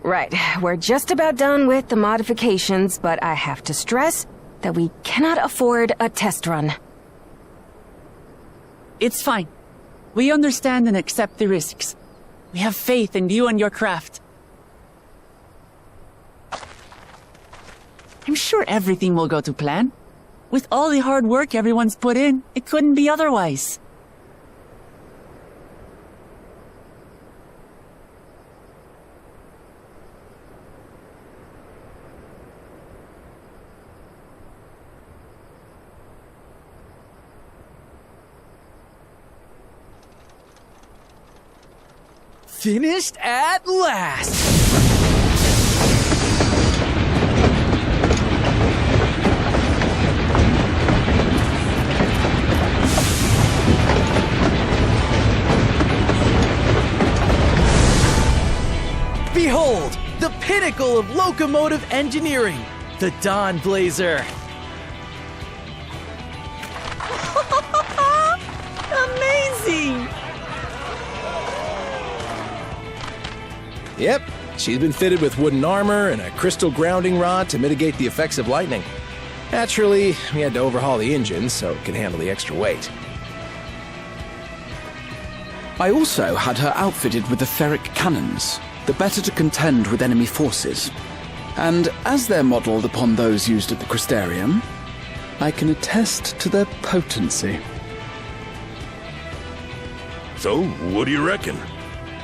Right, we're just about done with the modifications, but I have to stress that we cannot afford a test run. It's fine. We understand and accept the risks. We have faith in you and your craft. I'm sure everything will go to plan. With all the hard work everyone's put in, it couldn't be otherwise. Finished at last! Behold, the pinnacle of locomotive engineering, the Dawn Blazer. Amazing! Yep, she's been fitted with wooden armor and a crystal grounding rod to mitigate the effects of lightning. Naturally, we had to overhaul the engine so it can handle the extra weight. I also had her outfitted with the ferric cannons, the better to contend with enemy forces. And as they're modelled upon those used at the Crystarium, I can attest to their potency. So, what do you reckon?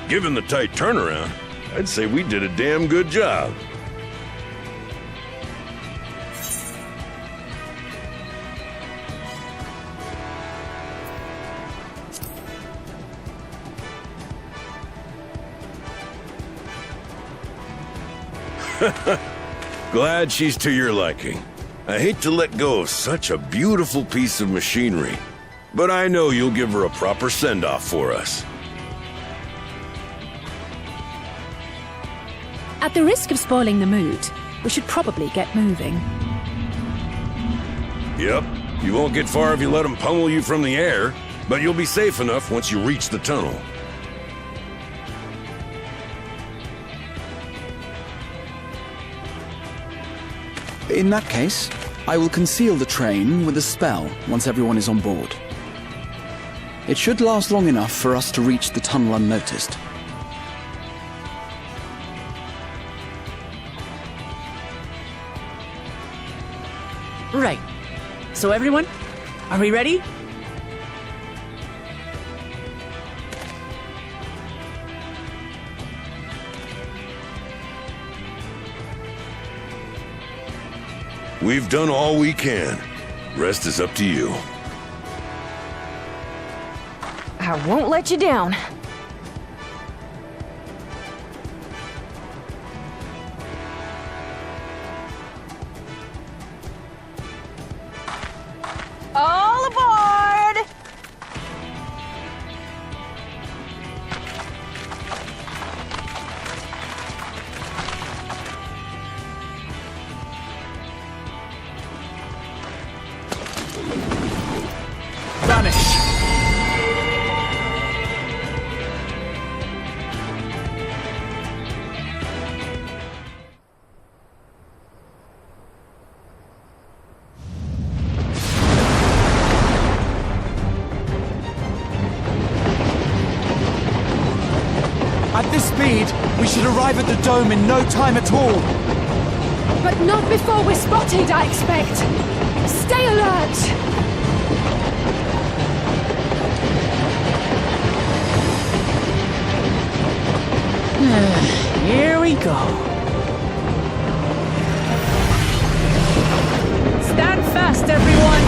Given the tight turnaround, I'd say we did a damn good job. Glad she's to your liking. I hate to let go of such a beautiful piece of machinery, but I know you'll give her a proper send-off for us. At the risk of spoiling the mood, we should probably get moving. Yep, you won't get far if you let them pummel you from the air, but you'll be safe enough once you reach the tunnel. In that case, I will conceal the train with a spell once everyone is on board. It should last long enough for us to reach the tunnel unnoticed. Right. So everyone, are we ready? We've done all we can. Rest is up to you. I won't let you down. All aboard! Vanish! At this speed, we should arrive at the dome in no time at all. But not before we're spotted, I expect. Stay alert! Here we go. Stand fast, everyone!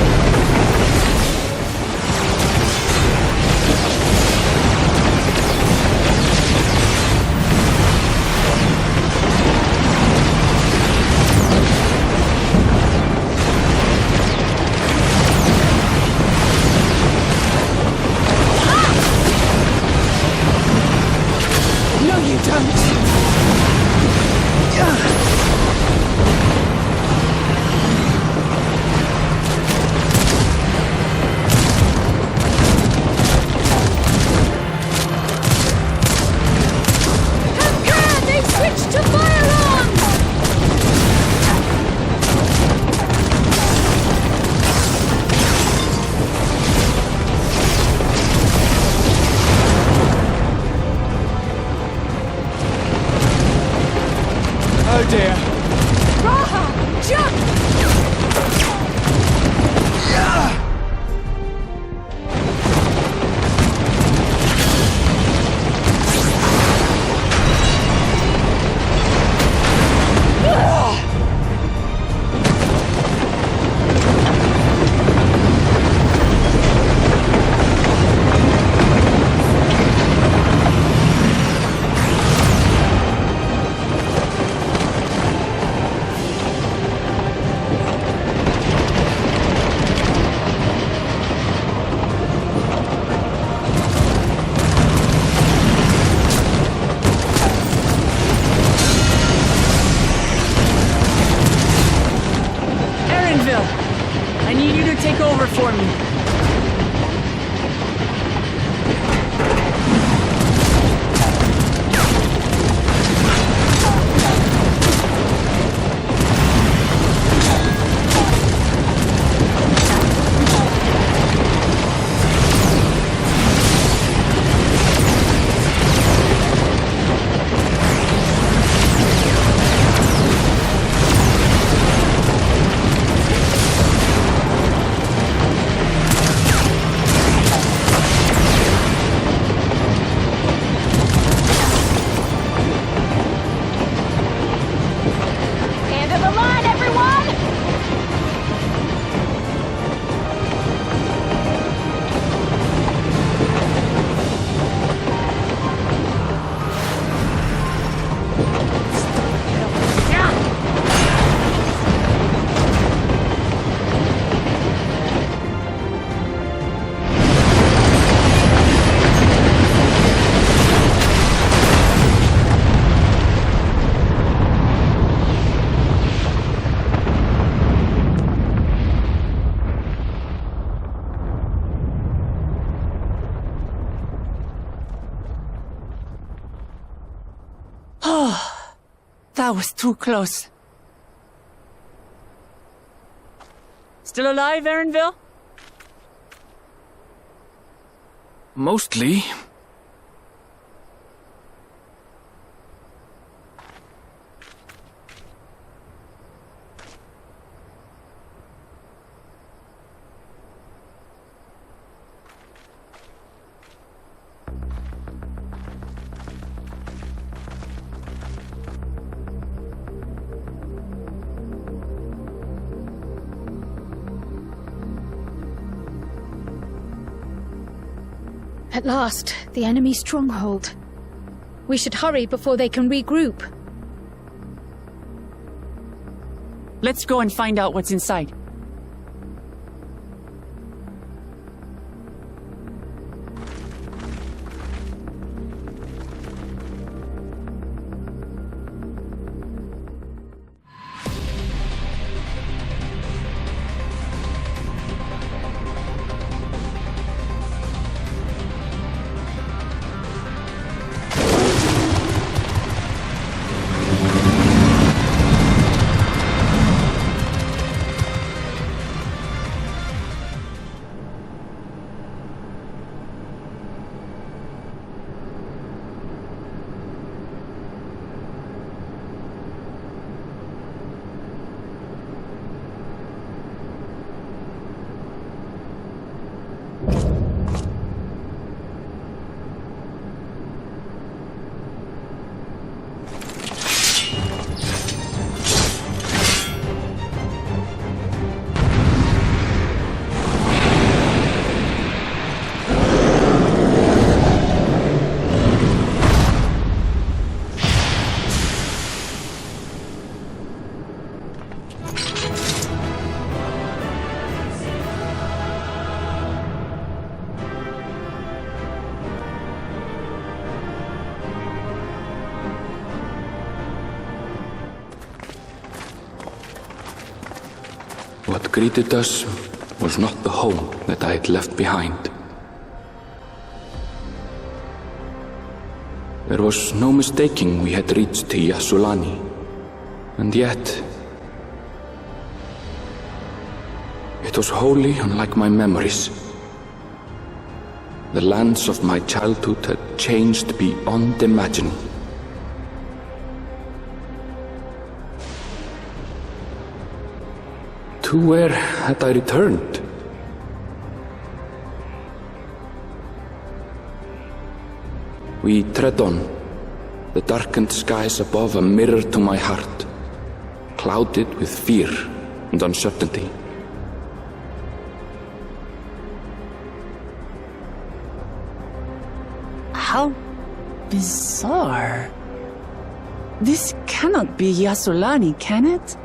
No, you don't! They switched to fire! Oh dear. Raha, jump! I need you to take over for me. That was too close. Still alive, Erinville? Mostly. At last, the enemy stronghold. We should hurry before they can regroup. Let's go and find out what's inside. What greeted us was not the home that I had left behind. There was no mistaking we had reached Yyasulani, and yet it was wholly unlike my memories. The lands of my childhood had changed beyond imagining. To where had I returned? We tread on, the darkened skies above a mirror to my heart, clouded with fear and uncertainty. How bizarre. This cannot be Yyasulani, can it?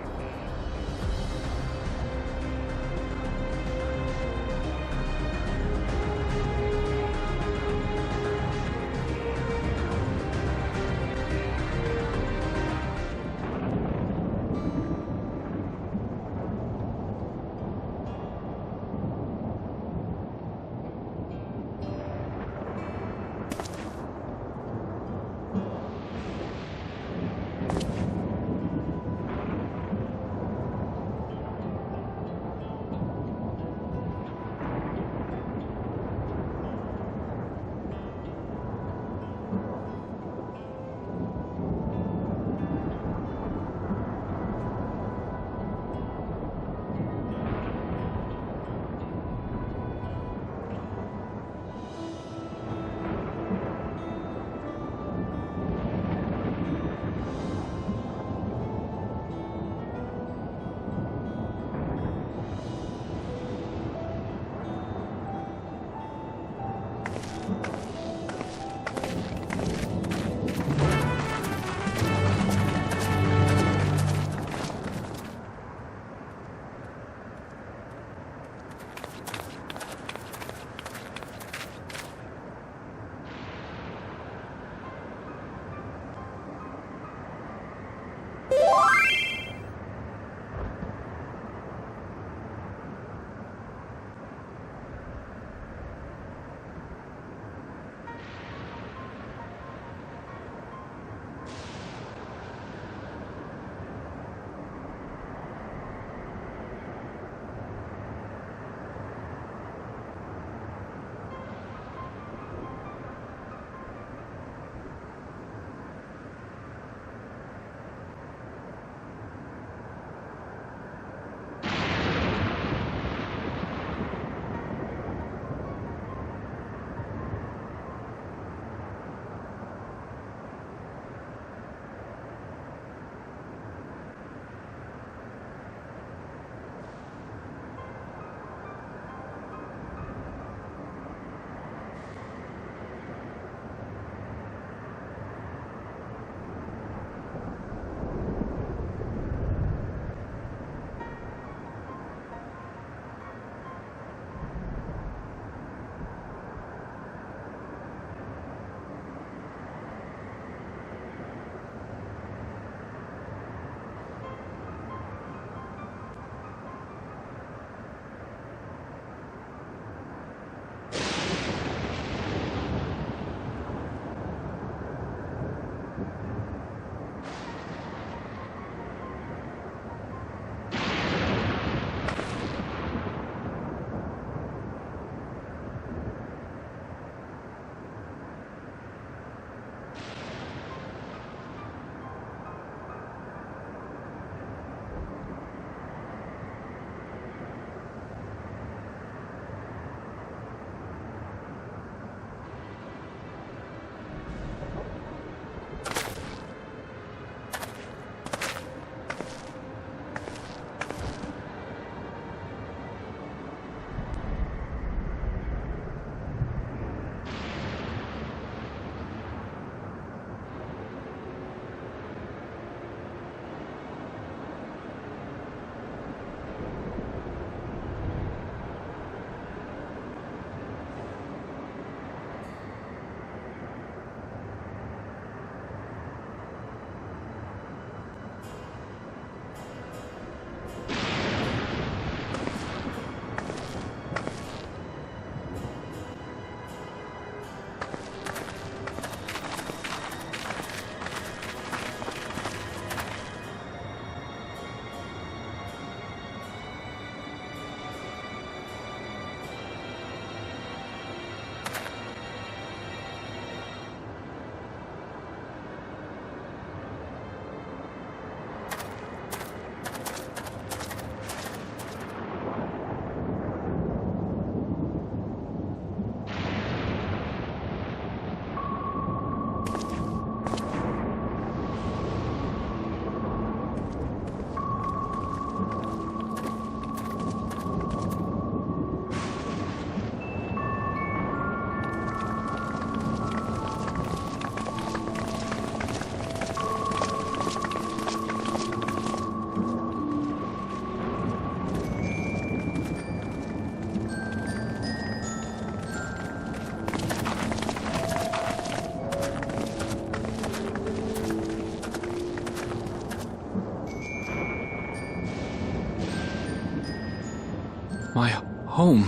My home.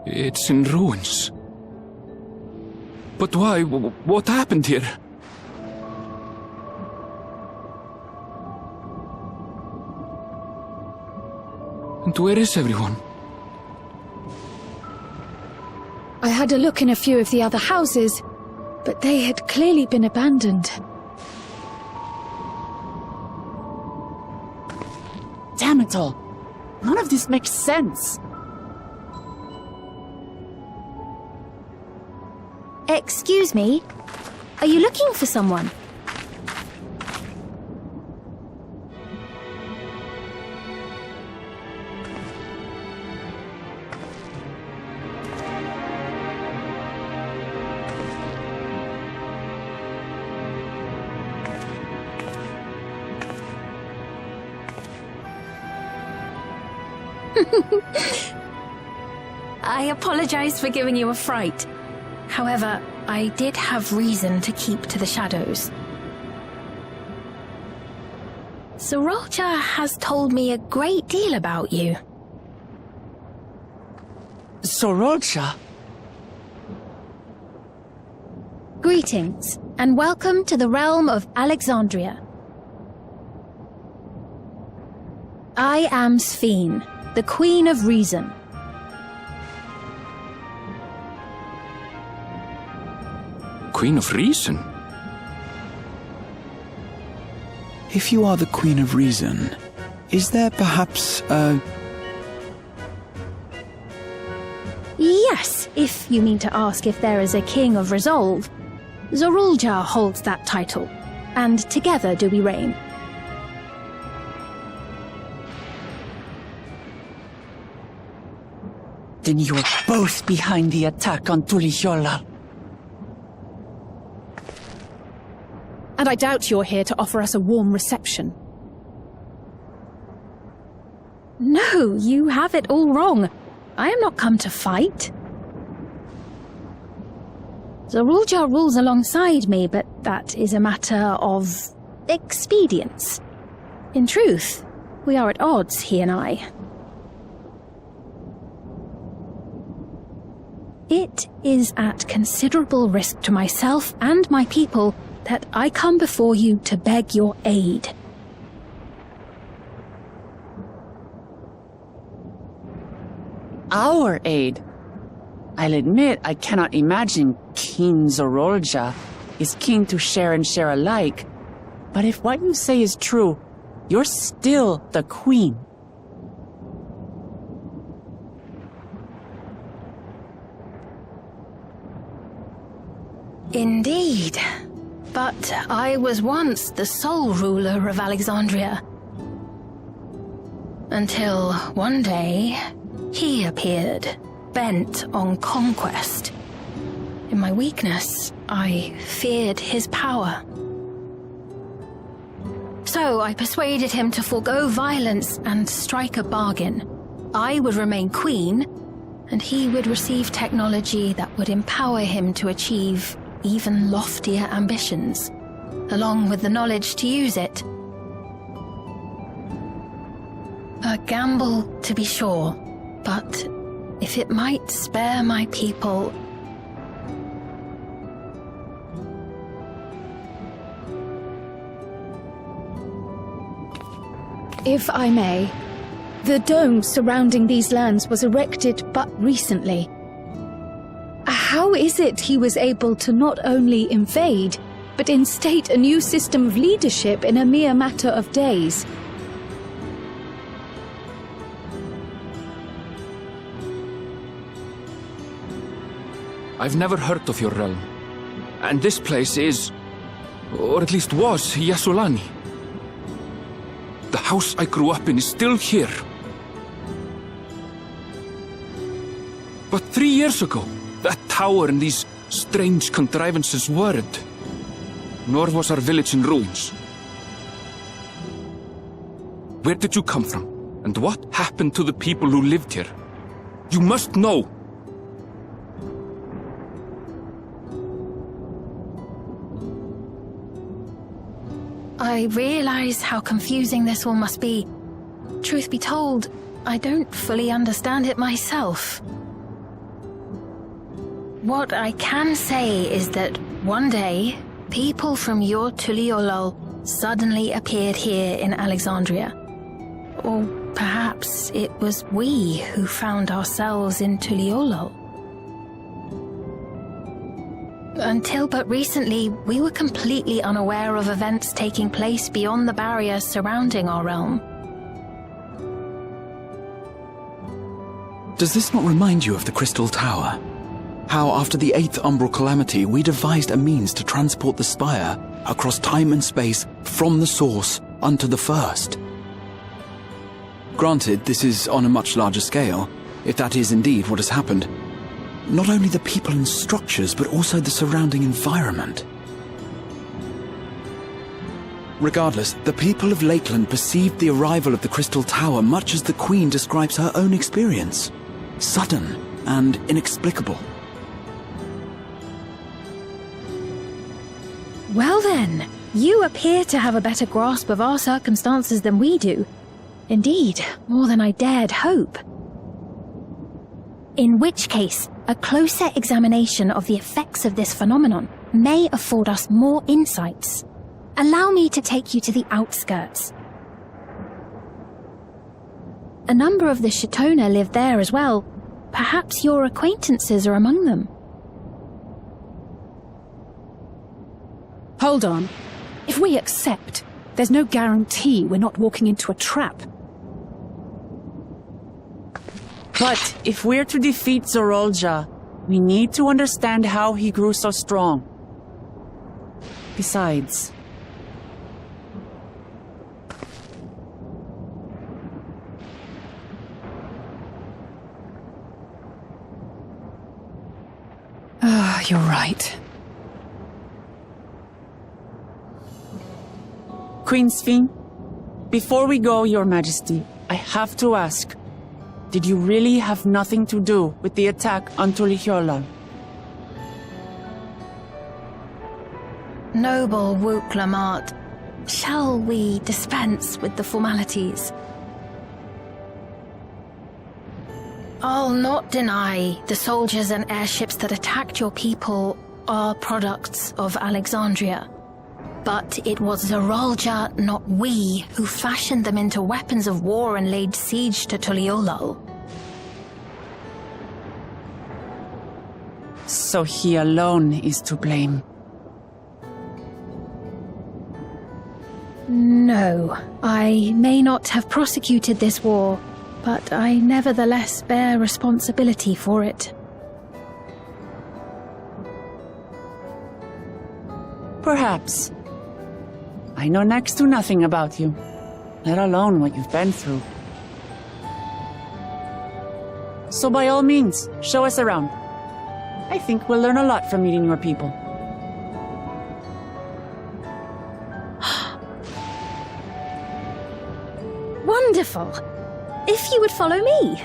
It's in ruins. But why? What happened here? And where is everyone? I had a look in a few of the other houses, but they had clearly been abandoned. Damn it all. None of this makes sense. Excuse me? Are you looking for someone? I apologize for giving you a fright. However, I did have reason to keep to the shadows. Sorolcha has told me a great deal about you. Sorolcha? Greetings, and welcome to the realm of Alexandria. I am Sphene, the Queen of Reason. Queen of Reason? If you are the Queen of Reason, is there perhaps a... Yes, if you mean to ask if there is a King of Resolve. Zorulja holds that title, and together do we reign. Then you're both behind the attack on Tulihiola. And I doubt you're here to offer us a warm reception. No, you have it all wrong. I am not come to fight. Zorulja rules alongside me, but that is a matter of expedience. In truth, we are at odds, he and I. It is at considerable risk to myself and my people that I come before you to beg your aid. Our aid? I'll admit I cannot imagine King Zorolja is keen to share and share alike. But if what you say is true, you're still the Queen. Indeed. But I was once the sole ruler of Alexandria. Until one day, he appeared, bent on conquest. In my weakness, I feared his power. So I persuaded him to forego violence and strike a bargain. I would remain queen, and he would receive technology that would empower him to achieve even loftier ambitions, along with the knowledge to use it. A gamble, to be sure, but if it might spare my people... If I may, the dome surrounding these lands was erected but recently. How is it he was able to not only invade, but instate a new system of leadership in a mere matter of days? I've never heard of your realm. And this place is, or at least was, Yyasulani. The house I grew up in is still here. But 3 years ago, that tower and these strange contrivances weren't. Nor was our village in ruins. Where did you come from? And what happened to the people who lived here? You must know! I realize how confusing this all must be. Truth be told, I don't fully understand it myself. What I can say is that one day, people from your Tuliolol suddenly appeared here in Alexandria. Or perhaps it was we who found ourselves in Tuliolol. Until but recently, we were completely unaware of events taking place beyond the barrier surrounding our realm. Does this not remind you of the Crystal Tower? How, after the 8th Umbral Calamity, we devised a means to transport the Spire across time and space from the source unto the First. Granted, this is on a much larger scale, if that is indeed what has happened. Not only the people and structures, but also the surrounding environment. Regardless, the people of Lakeland perceived the arrival of the Crystal Tower much as the Queen describes her own experience. Sudden and inexplicable. Well then, you appear to have a better grasp of our circumstances than we do. Indeed, more than I dared hope. In which case, a closer examination of the effects of this phenomenon may afford us more insights. Allow me to take you to the outskirts. A number of the Shatona live there as well. Perhaps your acquaintances are among them. Hold on. If we accept, there's no guarantee we're not walking into a trap. But if we're to defeat Zorolja, we need to understand how he grew so strong. Besides... You're right. Queen Sphene, before we go, Your Majesty, I have to ask, did you really have nothing to do with the attack on Tuliolol? Noble Wook Lamart, shall we dispense with the formalities? I'll not deny the soldiers and airships that attacked your people are products of Alexandria. But it was Zorolja, not we, who fashioned them into weapons of war and laid siege to Tuliolol. So he alone is to blame. No, I may not have prosecuted this war, but I nevertheless bear responsibility for it. Perhaps. I know next to nothing about you, let alone what you've been through. So by all means, show us around. I think we'll learn a lot from meeting your people. Wonderful! If you would follow me.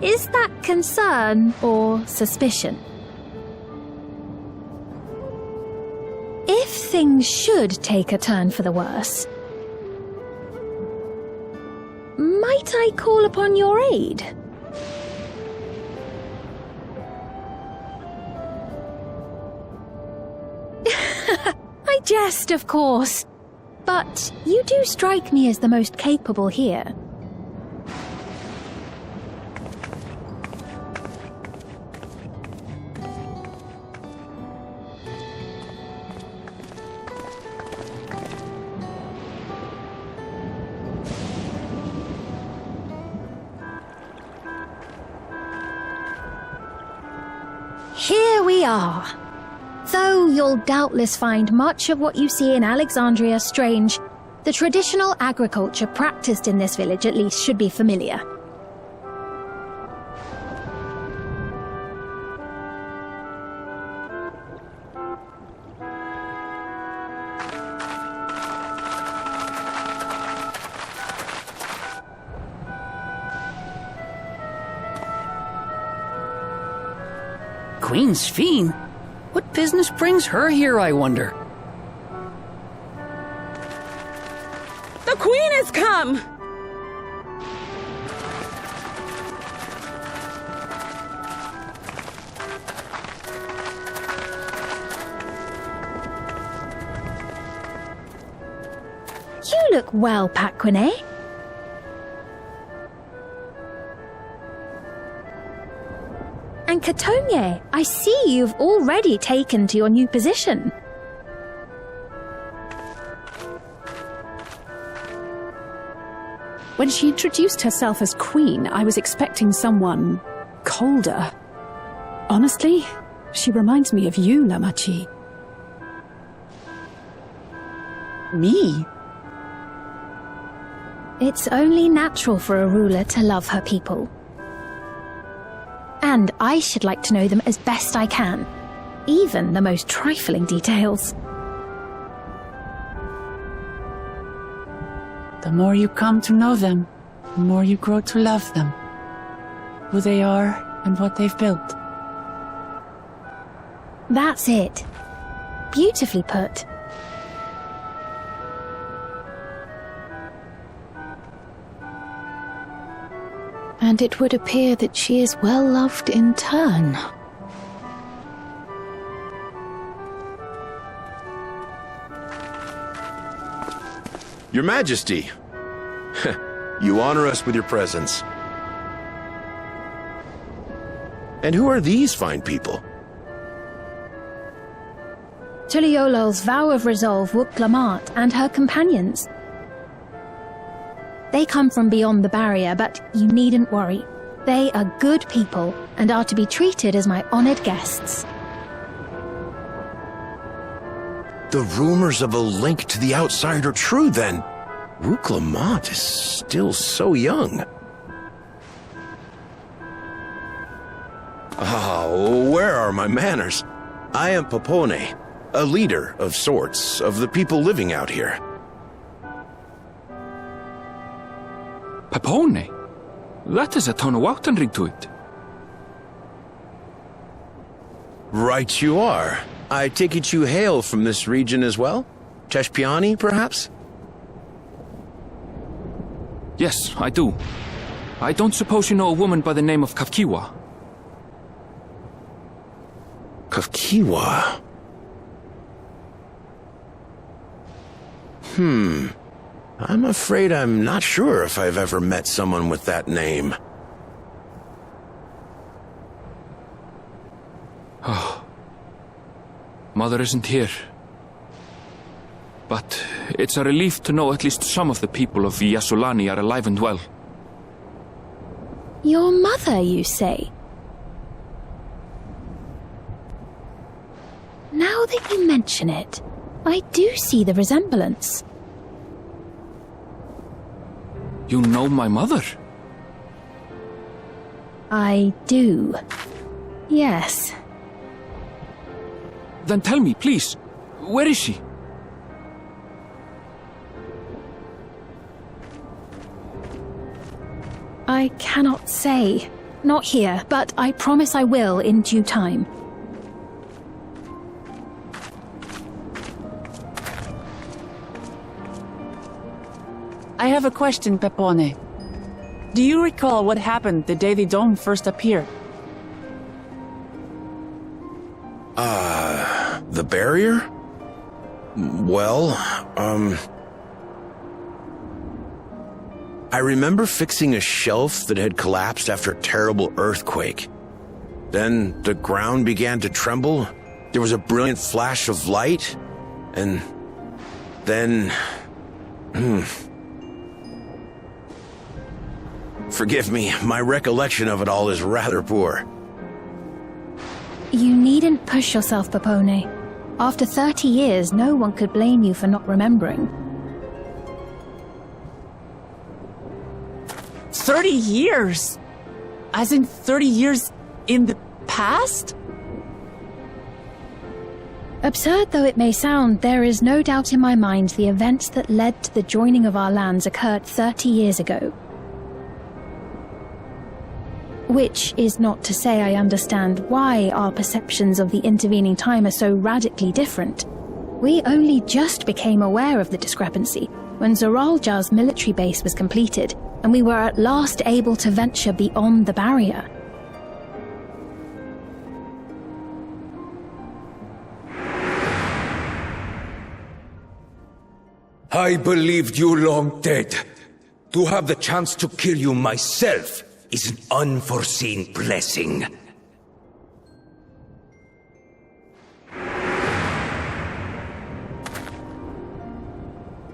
Is that concern or suspicion? If things should take a turn for the worse, might I call upon your aid? I jest, of course, but you do strike me as the most capable here. Here we are. Though you'll doubtless find much of what you see in Alexandria strange, the traditional agriculture practiced in this village at least should be familiar. Queen Sphene? What business brings her here, I wonder? The Queen has come! You look well, Paquine. And Katonye, I see you've already taken to your new position. When she introduced herself as queen, I was expecting someone colder. Honestly, she reminds me of you, Lamachi. Me? It's only natural for a ruler to love her people. And I should like to know them as best I can, even the most trifling details. The more you come to know them, the more you grow to love them. Who they are and what they've built. That's it. Beautifully put. And it would appear that she is well loved in turn. Your Majesty, you honor us with your presence. And who are these fine people? Tuliolol's vow of resolve Wuk-Lamat and her companions. They come from beyond the barrier, but you needn't worry. They are good people and are to be treated as my honored guests. The rumors of a link to the outside are true, then. Wuk-Lamat is still so young. Oh, where are my manners? I am Papone, a leader of sorts of the people living out here. Papone? That is a Tonawautan ring to it. Right you are. I take it you hail from this region as well? Teshpiani, perhaps? Yes, I do. I don't suppose you know a woman by the name of Kafkiwa? Kafkiwa? I'm afraid I'm not sure if I've ever met someone with that name. Oh. Mother isn't here. But it's a relief to know at least some of the people of Yyasulani are alive and well. Your mother, you say? Now that you mention it, I do see the resemblance. You know my mother? I do. Yes. Then tell me, please, where is she? I cannot say. Not here, but I promise I will in due time. I have a question, Pepone. Do you recall what happened the day the dome first appeared? The barrier? Well, I remember fixing a shelf that had collapsed after a terrible earthquake. Then the ground began to tremble. There was a brilliant flash of light, and then... Forgive me, my recollection of it all is rather poor. You needn't push yourself, Papone. After 30 years, no one could blame you for not remembering. 30 years? As in 30 years in the past? Absurd though it may sound, there is no doubt in my mind the events that led to the joining of our lands occurred 30 years ago. Which is not to say I understand why our perceptions of the intervening time are so radically different. We only just became aware of the discrepancy when Zoralja's military base was completed, and we were at last able to venture beyond the barrier. I believed you long dead. To have the chance to kill you myself is an unforeseen blessing.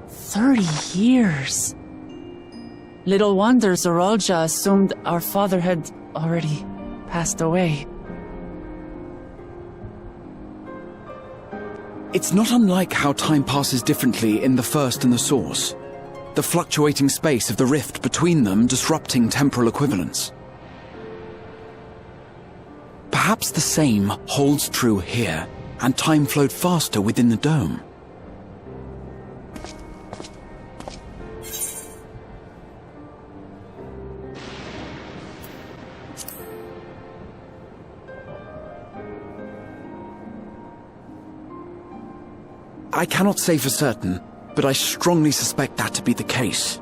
"30 years. Little wonder Zoralja assumed our father had already passed away." It's not unlike how time passes differently in the First and the Source. The fluctuating space of the rift between them disrupting temporal equivalence. Perhaps the same holds true here, and time flowed faster within the dome. I cannot say for certain, but I strongly suspect that to be the case.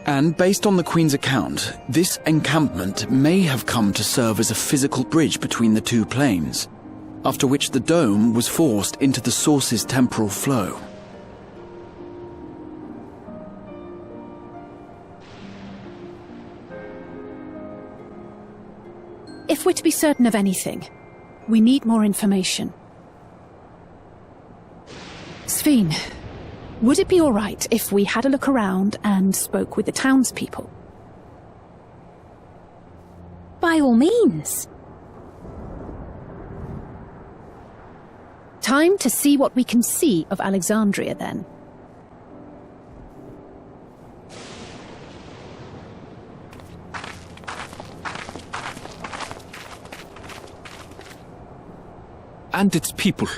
And based on the Queen's account, this encampment may have come to serve as a physical bridge between the two planes, after which the dome was forced into the Source's temporal flow. If we're to be certain of anything, we need more information. Sphene, would it be all right if we had a look around and spoke with the townspeople? By all means. Time to see what we can see of Alexandria, then. And its people.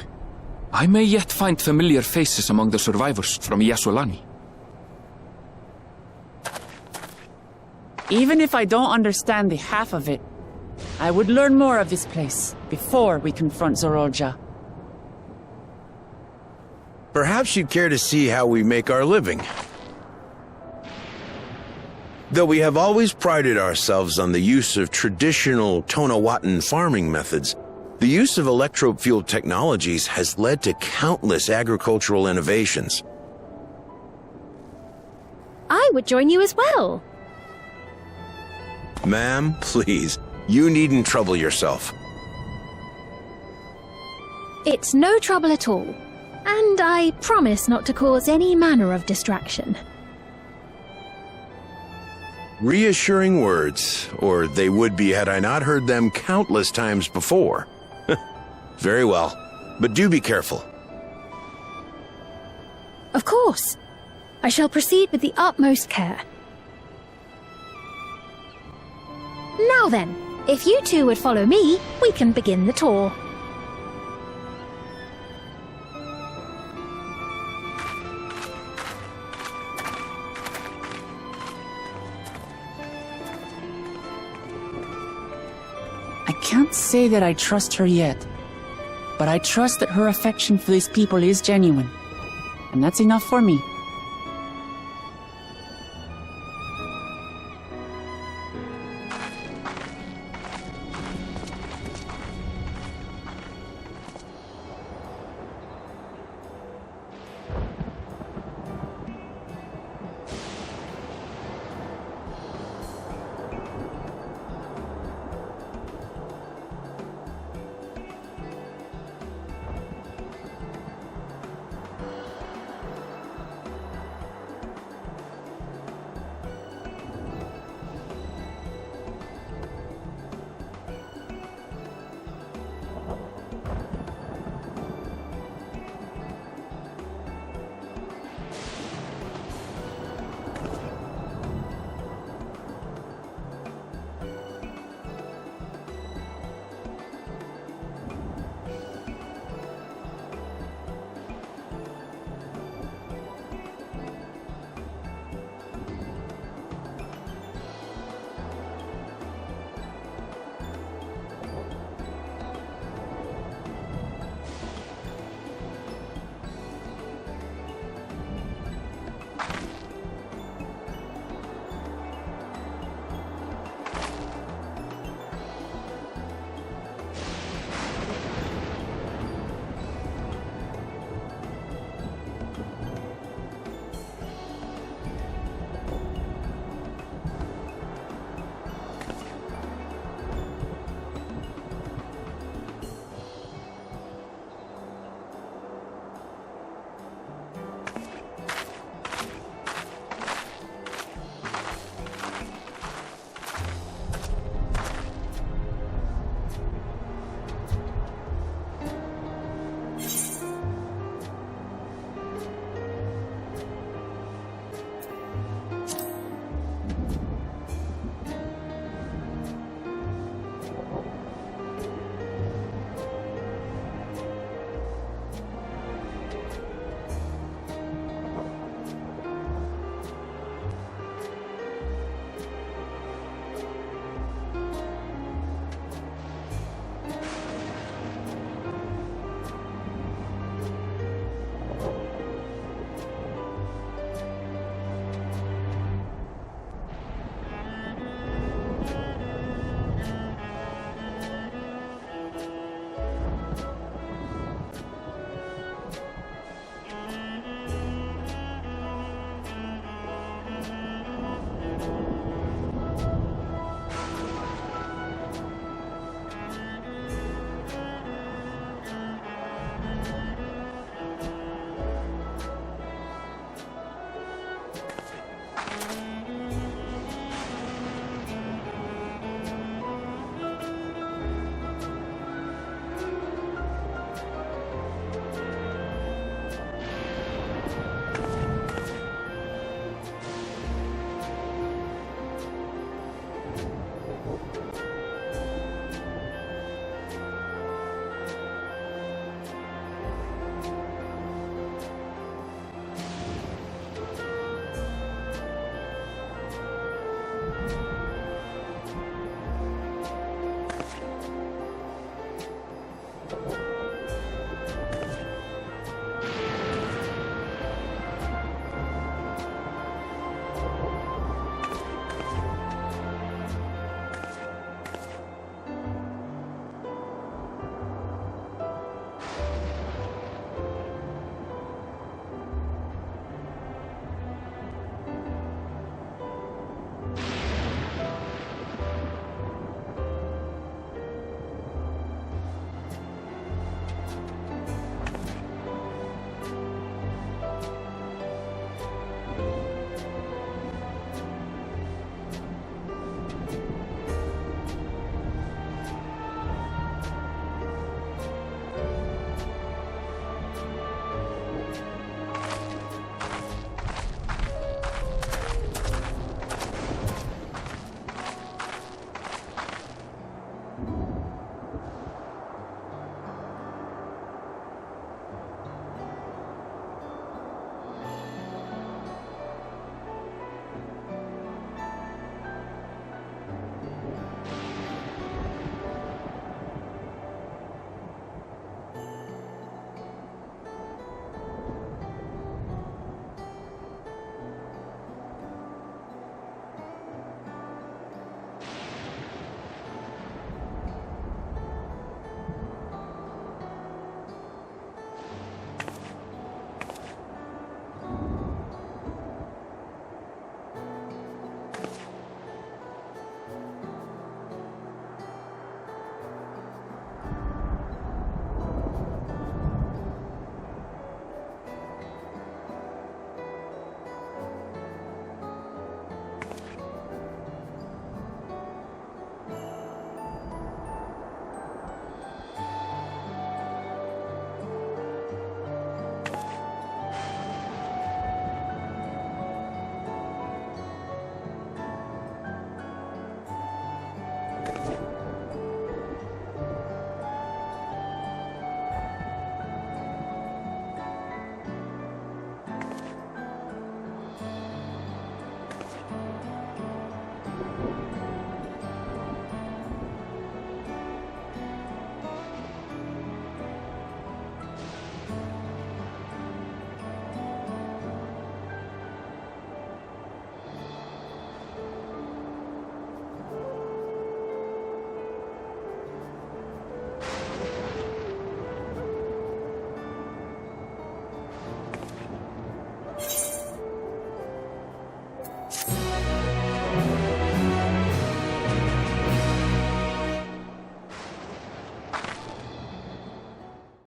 I may yet find familiar faces among the survivors from Yyasulani. Even if I don't understand the half of it, I would learn more of this place before we confront Zoralja. Perhaps you'd care to see how we make our living. Though we have always prided ourselves on the use of traditional Tonawatan farming methods, the use of electro-fueled technologies has led to countless agricultural innovations. I would join you as well. Ma'am, please, you needn't trouble yourself. It's no trouble at all, and I promise not to cause any manner of distraction. Reassuring words, or they would be had I not heard them countless times before. Very well, but do be careful. Of course. I shall proceed with the utmost care. Now then, if you two would follow me, we can begin the tour. I can't say that I trust her yet, but I trust that her affection for these people is genuine, and that's enough for me.